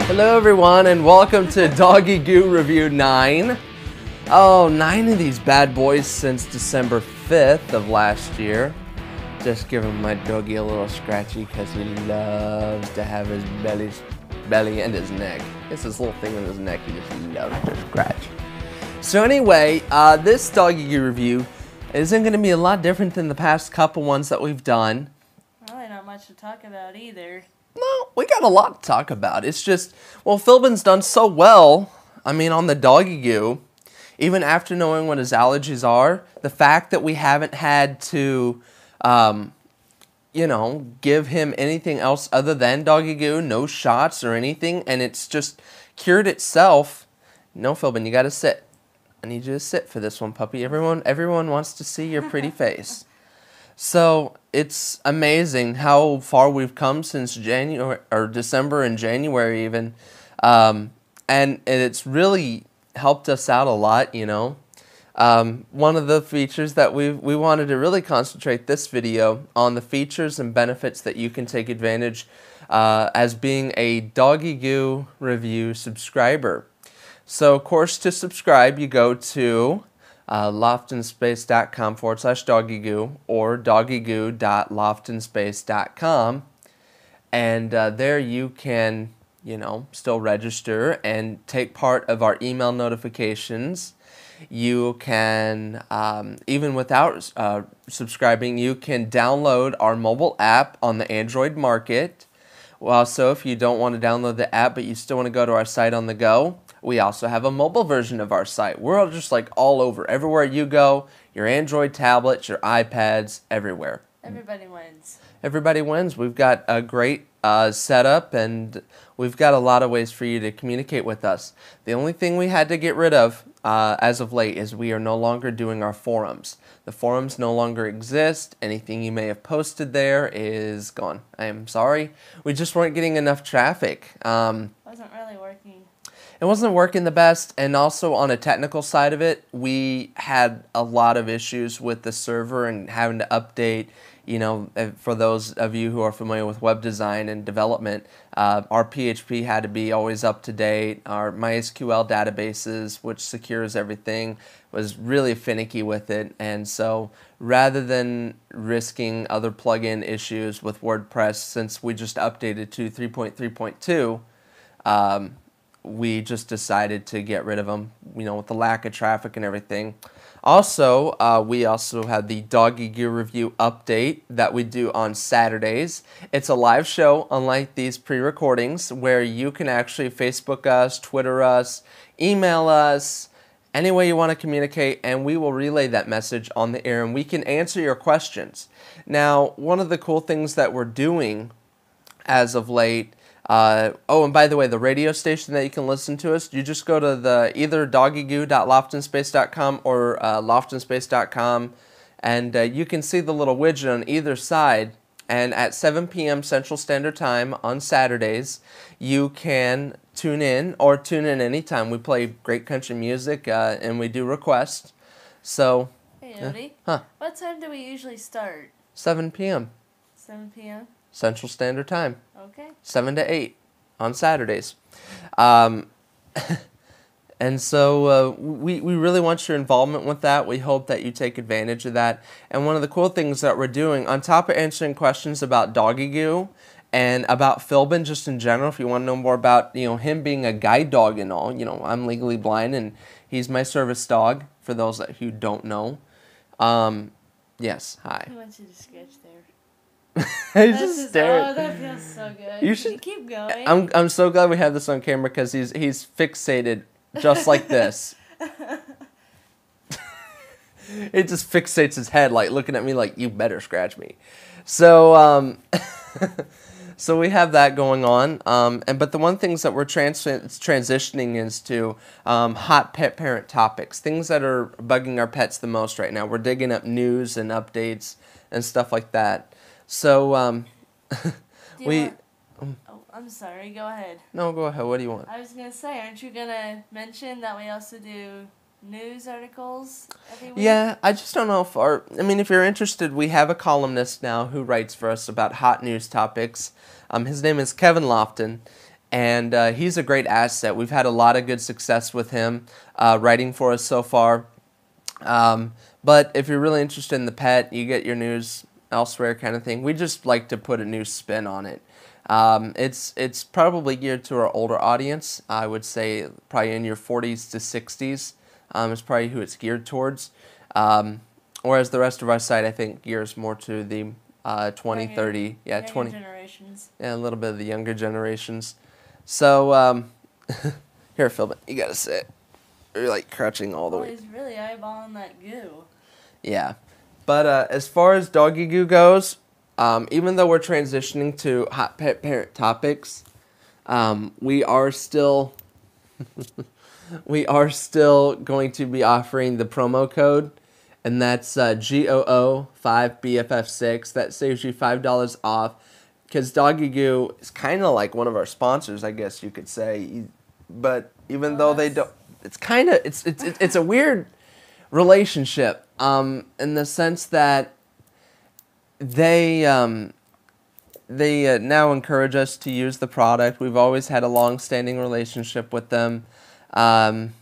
Hello everyone and welcome to Doggy GOO Review 9. Oh, 9 of these bad boys since December 5th of last year. Just giving my doggy a little scratchy because he loves to have his belly and his neck. It's this little thing in his neck he just loves to scratch. So anyway, this Doggy GOO review isn't going to be a lot different than the past couple ones that we've done. Really not much to talk about either. No, we got a lot to talk about. It's just, well, Philbin's done so well, I mean, on the Doggy GOO, even after knowing what his allergies are, the fact that we haven't had to, you know, give him anything else other than Doggy GOO, no shots or anything, and it's just cured itself. No, Philbin, you got to sit. I need you to sit for this one, puppy. Everyone wants to see your pretty face. So it's amazing how far we've come since January or December and January even, and it's really helped us out a lot. You know, one of the features that we wanted to really concentrate this video on the features and benefits that you can take advantage as being a Doggy GOO review subscriber. So of course, to subscribe, you go to LoftonSpace.com/DoggyGOO or doggygoo.loftonspace.com, and there you can, you know, still register and take part of our email notifications. You can, even without subscribing, you can download our mobile app on the Android market. Well, so if you don't want to download the app but you still want to go to our site on the go, we also have a mobile version of our site. We're just like all over. Everywhere you go, your Android tablets, your iPads, everywhere. Everybody wins. Everybody wins. We've got a great setup, and we've got a lot of ways for you to communicate with us. The only thing we had to get rid of as of late is we are no longer doing our forums. The forums no longer exist. Anything you may have posted there is gone. I am sorry. We just weren't getting enough traffic. Wasn't really working. It wasn't working the best, and also on a technical side of it, we had a lot of issues with the server and having to update. You know, for those of you who are familiar with web design and development, our PHP had to be always up to date. Our MySQL databases, which secures everything, was really finicky with it. And so rather than risking other plugin issues with WordPress, since we just updated to 3.3.2, we just decided to get rid of them, you know, with the lack of traffic and everything. Also, we also have the Doggy GOO review update that we do on Saturdays. It's a live show, unlike these pre-recordings, where you can actually Facebook us, Twitter us, email us, any way you want to communicate, and we will relay that message on the air, and we can answer your questions. Now, one of the cool things that we're doing as of late, oh, and by the way, the radio station that you can listen to us, you just go to either doggygoo.loftonspace.com or loftonspace.com, and you can see the little widget on either side. And at 7 p.m. Central Standard Time on Saturdays, you can tune in anytime. We play great country music, and we do requests. So, hey, Odie. What time do we usually start? 7 p.m. 7 p.m.? Central Standard Time. Okay. 7 to 8 on Saturdays. And so we really want your involvement with that. We hope that you take advantage of that. And one of the cool things that we're doing, on top of answering questions about Doggy GOO and about Philbin just in general, if you want to know more about, you know, him being a guide dog and all, you know, I'm legally blind and he's my service dog, for those who don't know. Yes, hi. I want you to sketch there. He's just staring. Oh, that feels so good. You should keep going. I'm so glad we have this on camera because he's fixated just like this. It just fixates his head, like looking at me like, you better scratch me. So so we have that going on. But the one things that we're transitioning is to hot pet parent topics, things that are bugging our pets the most right now. We're digging up news and updates and stuff like that. So I'm sorry, go ahead. No, go ahead. What do you want? I was going to say, aren't you going to mention that we also do news articles every week? Yeah, I just don't know if if you're interested, we have a columnist now who writes for us about hot news topics. His name is Kevin Lofton, and he's a great asset. We've had a lot of good success with him writing for us so far. But if you're really interested in the pet, you get your news elsewhere kind of thing. We just like to put a new spin on it. It's probably geared to our older audience. I would say probably in your 40s to 60s is probably who it's geared towards. Whereas the rest of our site, I think, gears more to the 20, Younger- 30, yeah, younger 20, generations. yeah, a little bit of the younger generations. So, here, Philbin, you gotta sit. You're like crouching all the Oh, way. he's really eyeballing that goo. Yeah. But as far as Doggy GOO goes, even though we're transitioning to hot pet parent topics, we are still going to be offering the promo code, and that's GOO5BFF6. That saves you $5 off, because Doggy GOO is kind of like one of our sponsors, I guess you could say. But even though they don't, it's kind of it's a weird relationship, in the sense that they now encourage us to use the product. We've always had a long-standing relationship with them, and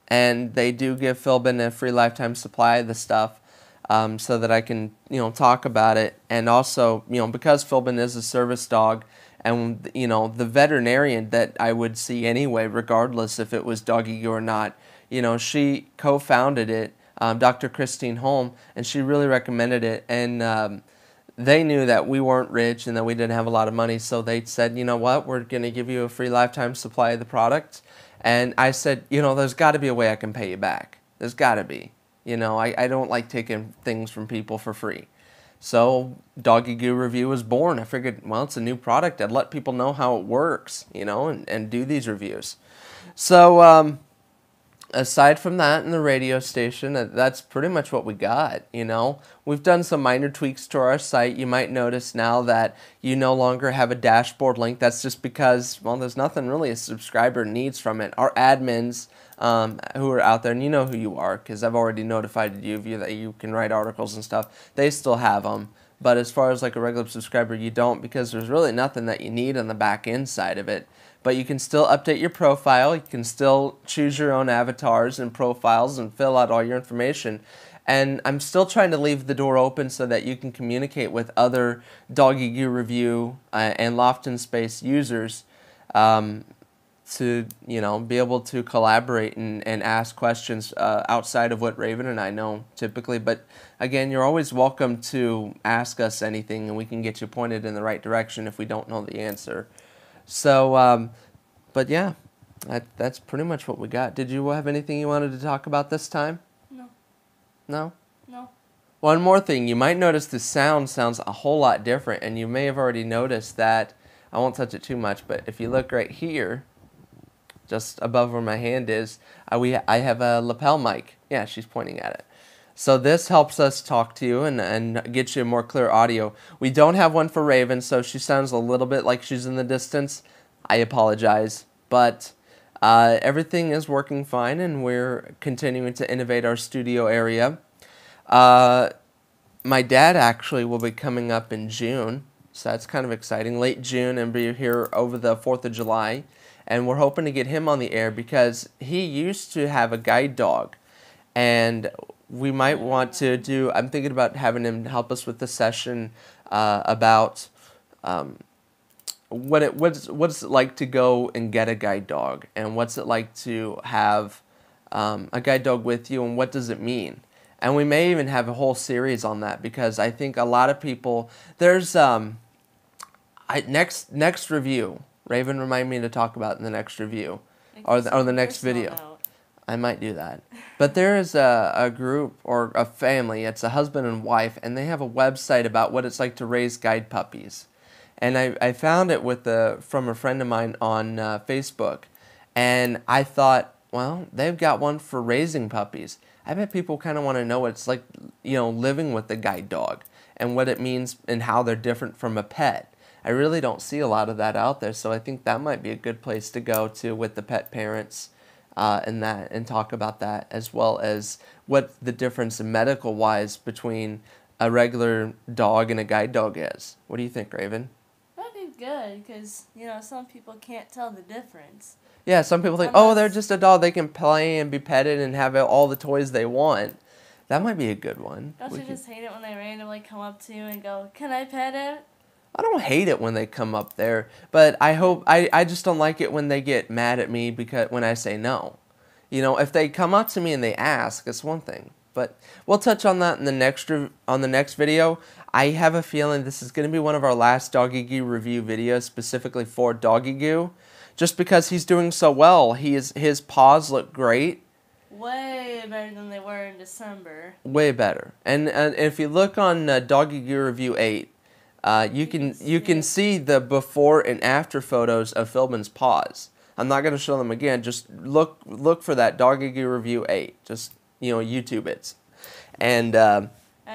they do give Philbin a free lifetime supply of the stuff, so that I can talk about it. And also because Philbin is a service dog, and the veterinarian that I would see anyway, regardless if it was Doggy GOO or not, she co-founded it, Dr. Christine Holm, and she really recommended it. And they knew that we weren't rich and that we didn't have a lot of money, so they said, you know what, we're going to give you a free lifetime supply of the product. And I said, there's got to be a way I can pay you back. There's got to be. I don't like taking things from people for free. So Doggy GOO Review was born. I figured, well, it's a new product. I'd let people know how it works, and do these reviews. So aside from that and the radio station, that's pretty much what we got, We've done some minor tweaks to our site. You might notice now that you no longer have a dashboard link. That's just because, well, there's nothing really a subscriber needs from it. Our admins who are out there, and you know who you are because I've already notified you that you can write articles and stuff, they still have them. But as far as like a regular subscriber, you don't, because there's really nothing that you need on the back end side of it. But you can still update your profile. You can still choose your own avatars and profiles and fill out all your information. And I'm still trying to leave the door open so that you can communicate with other Doggy GOO Review and LoftonSpace users, to be able to collaborate and ask questions outside of what Raven and I know typically. But again, you're always welcome to ask us anything, and we can get you pointed in the right direction if we don't know the answer. So, but yeah, that's pretty much what we got. Did you have anything you wanted to talk about this time? No. No? No. One more thing, you might notice the sound sounds a whole lot different, and you may have already noticed that. I won't touch it too much, but if you look right here, just above where my hand is, I have a lapel mic. Yeah, she's pointing at it. So this helps us talk to you and get you more clear audio. We don't have one for Raven, so she sounds a little bit like she's in the distance. I apologize, but everything is working fine, and we're continuing to innovate our studio area. My dad actually will be coming up in June, so that's kind of exciting. Late June, and be here over the 4th of July. And we're hoping to get him on the air because he used to have a guide dog. And we might want to do, I'm thinking about having him help us with the session about what's it like to go and get a guide dog, and what's it like to have a guide dog with you, and what does it mean. And we may even have a whole series on that, because I think a lot of people, there's next review, Raven, remind me to talk about in the next review, or the next video. I might do that. But there is a group or a family, it's a husband and wife, and they have a website about what it's like to raise guide puppies. And I found it from a friend of mine on Facebook, and I thought, well, they've got one for raising puppies. I bet people kind of want to know what it's like, living with a guide dog, and what it means and how they're different from a pet. I really don't see a lot of that out there, so I think that might be a good place to go to with the pet parents. and talk about that, as well as what the difference medical wise between a regular dog and a guide dog is. What do you think, Raven? That'd be good, because, you know, some people can't tell the difference. Yeah, some people think, oh, they're just a dog. They can play and be petted and have all the toys they want. That might be a good one. Don't you just hate it when they randomly come up to you and go, can I pet it? I don't hate it when they come up there, but I just don't like it when they get mad at me because when I say no. You know, if they come up to me and they ask, it's one thing. But we'll touch on that in the next video. I have a feeling this is going to be one of our last Doggy GOO review videos specifically for Doggy GOO, just because he's doing so well. His paws look great. Way better than they were in December. Way better. And if you look on Doggy GOO Review 8, you can see the before and after photos of Philbin's paws. I'm not going to show them again. Just look for that Doggy GOO Review 8. Just, you know, YouTube it. And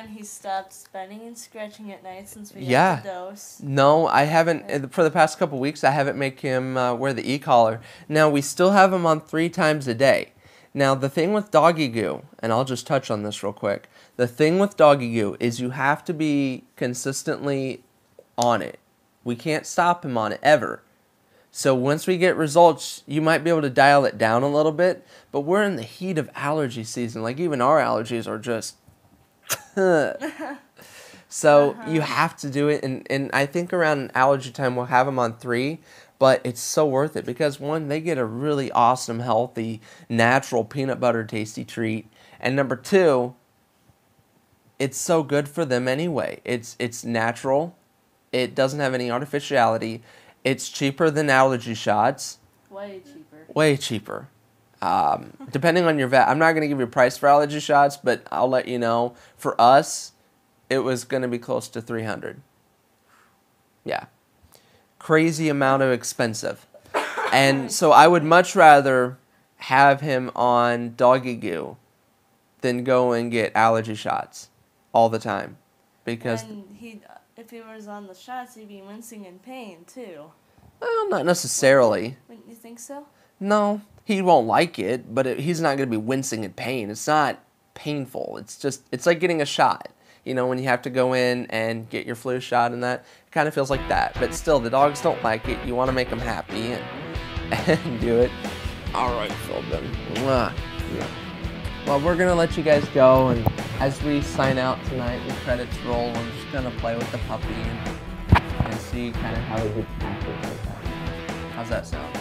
he stopped spinning and scratching at night since we had the dose. No, I haven't. For the past couple weeks, I haven't made him wear the e-collar. Now, we still have him on 3 times a day. Now, the thing with Doggy GOO, and I'll just touch on this real quick. The thing with Doggy GOO is you have to be consistently on it. We can't stop him on it, ever. So once we get results, you might be able to dial it down a little bit, but we're in the heat of allergy season. Like, even our allergies are just... So you have to do it, and I think around allergy time we'll have them on 3, but it's so worth it because, one, they get a really awesome, healthy, natural peanut butter tasty treat, and number 2, it's so good for them anyway. It's natural, it doesn't have any artificiality, it's cheaper than allergy shots. Way cheaper. Way cheaper. Depending on your vet, I'm not going to give you a price for allergy shots, but I'll let you know. For us, it was going to be close to $300. Yeah. Crazy amount of expensive. And so I would much rather have him on Doggy GOO than go and get allergy shots all the time. Because and if he was on the shots, he'd be wincing in pain, too. Well, not necessarily. Wouldn't you think so? No, he won't like it, but he's not going to be wincing in pain. It's not painful. It's like getting a shot. You know, when you have to go in and get your flu shot and that, it kind of feels like that. But still, the dogs don't like it. You want to make them happy and do it. All right, Philbin. Well, we're going to let you guys go, and as we sign out tonight, the credits roll, I'm just going to play with the puppy and see kind of how he gets active. How's that sound?